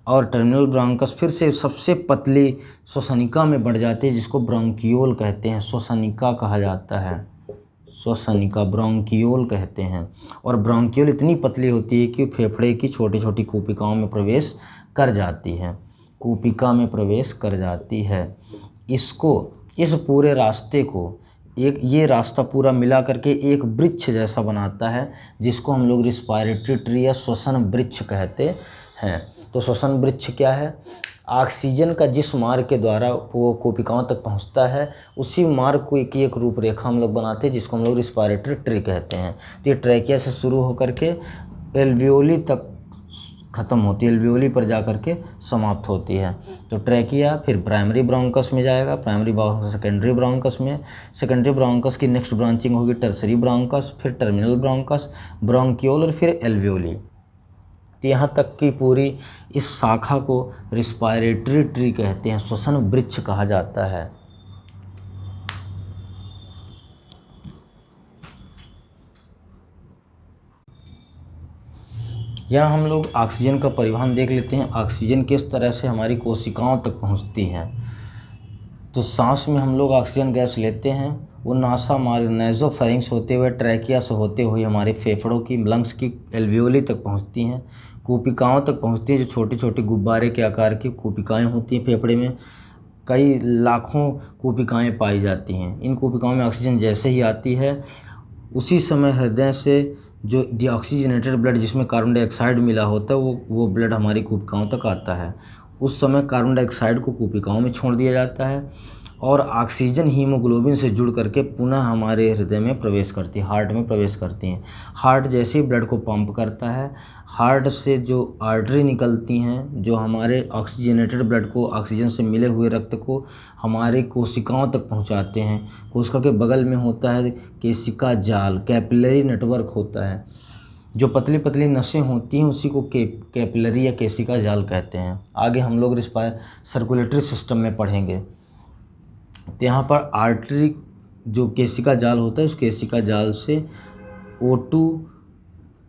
और टर्मिनल ब्रोंकस फिर से सबसे पतली श्वसनिका में बढ़ जाती है, जिसको ब्रोंकियोल कहते हैं, श्वसनिका कहा जाता है, श्वसनिका ब्रोंकियोल कहते हैं। और ब्रोंकियोल इतनी पतली होती है कि फेफड़े की छोटी छोटी कूपिकाओं में प्रवेश कर जाती है, कूपिका में प्रवेश कर जाती है। इस पूरे रास्ते को ये रास्ता पूरा मिला करके एक वृक्ष जैसा बनाता है, जिसको हम लोग रिस्पायरेटरी ट्री या श्वसन वृक्ष कहते हैं। तो श्वसन वृक्ष क्या है, ऑक्सीजन का जिस मार्ग के द्वारा वो कोशिकाओं तक पहुंचता है, उसी मार्ग को एक रूपरेखा हम लोग बनाते हैं, जिसको हम लोग रिस्पायरेटरी ट्री कहते हैं। तो ये ट्रैकिया से शुरू होकर के एल्वियोली तक ख़त्म होती है, एल्वियोली पर जा कर के समाप्त होती है। तो ट्रैकिया फिर प्राइमरी ब्रोंकस में जाएगा, प्राइमरी ब्रोंकस सेकेंडरी ब्रोंकस में, सेकेंडरी ब्रोंकस की नेक्स्ट ब्रांचिंग होगी टर्सरी ब्रोंकस, फिर टर्मिनल ब्रोंकस, ब्रोंकियोल और फिर एल्वियोली। तो यहाँ तक की पूरी इस शाखा को रिस्पायरेटरी ट्री कहते हैं, श्वसन वृक्ष कहा जाता है। यहाँ हम लोग ऑक्सीजन का परिवहन देख लेते हैं, ऑक्सीजन किस तरह से हमारी कोशिकाओं तक पहुँचती है। तो सांस में हम लोग ऑक्सीजन गैस लेते हैं, वो नासा मार्ग नेज़ोफेरिंक्स होते हुए ट्रैकिया से होते हुए हमारे फेफड़ों की लंग्स की एल्वियोली तक पहुँचती हैं, कूपिकाओं तक पहुँचती हैं, जो छोटी छोटी गुब्बारे के आकार की कूपिकाएँ होती हैं। फेफड़े में कई लाखों कूपिकाएँ पाई जाती हैं। इन कूपिकाओं में ऑक्सीजन जैसे ही आती है, उसी समय हृदय से जो डीऑक्सीजनेटेड ब्लड जिसमें कार्बन डाइऑक्साइड मिला होता है वो ब्लड हमारी कूपिकाओं तक आता है। उस समय कार्बन डाइऑक्साइड को कूपिकाओं में छोड़ दिया जाता है और ऑक्सीजन हीमोग्लोबिन से जुड़ करके पुनः हमारे हृदय में प्रवेश करती है, हार्ट में प्रवेश करती हैं। हार्ट जैसे ही ब्लड को पंप करता है, हार्ट से जो आर्टरी निकलती हैं, जो हमारे ऑक्सीजनेटेड ब्लड को, ऑक्सीजन से मिले हुए रक्त को हमारे कोशिकाओं तक पहुंचाते हैं। कोशिका के बगल में होता है केशिका जाल, कैपिलरी नेटवर्क होता है। जो पतली पतली नसें होती हैं उसी को कैपिलरी या केशिका जाल कहते हैं। आगे हम लोग सर्कुलेटरी सिस्टम में पढ़ेंगे। तो यहाँ पर आर्टरी जो केशिका जाल होता है, उस केशिका जाल से O2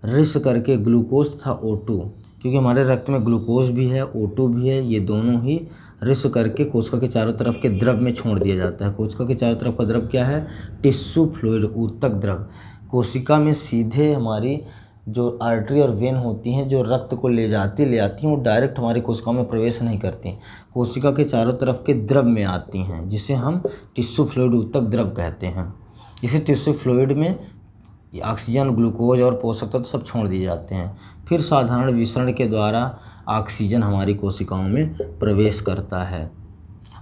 रिस करके ग्लूकोज तथा O2, क्योंकि हमारे रक्त में ग्लूकोज भी है O2 भी है, ये दोनों ही रिस करके कोशिका के चारों तरफ के द्रव में छोड़ दिया जाता है। कोशिका के चारों तरफ का द्रव क्या है? टिश्यू फ्लूइड, ऊतक द्रव। कोशिका में सीधे हमारी जो आर्टरी और वेन होती हैं, जो रक्त को ले आती हैं, वो डायरेक्ट हमारी कोशिकाओं में प्रवेश नहीं करती। कोशिका के चारों तरफ के द्रव में आती हैं, जिसे हम टिश्यू फ्लूइड, ऊतक द्रव कहते हैं। इसी टिश्यू फ्लूइड में ऑक्सीजन, ग्लूकोज और पोषक तत्व सब छोड़ दिए जाते हैं। फिर साधारण विसरण के द्वारा ऑक्सीजन हमारी कोशिकाओं में प्रवेश करता है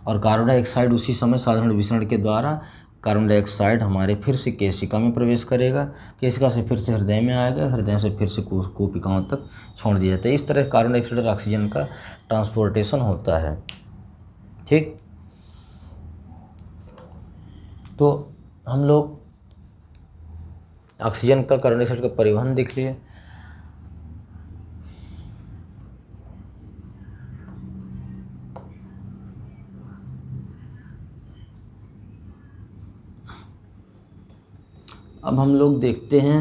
और कार्बन डाइऑक्साइड उसी समय साधारण विसरण के द्वारा कार्बन डाइऑक्साइड हमारे फिर से केशिका में प्रवेश करेगा, केशिका से फिर से हृदय में आएगा, हृदय से फिर से कूपिकाओं तक छोड़ दिया जाता है। इस तरह कार्बन डाइऑक्साइड और ऑक्सीजन का ट्रांसपोर्टेशन होता है। ठीक, तो हम लोग ऑक्सीजन का, कार्बन डाइऑक्साइड का परिवहन देख लिए। अब हम लोग देखते हैं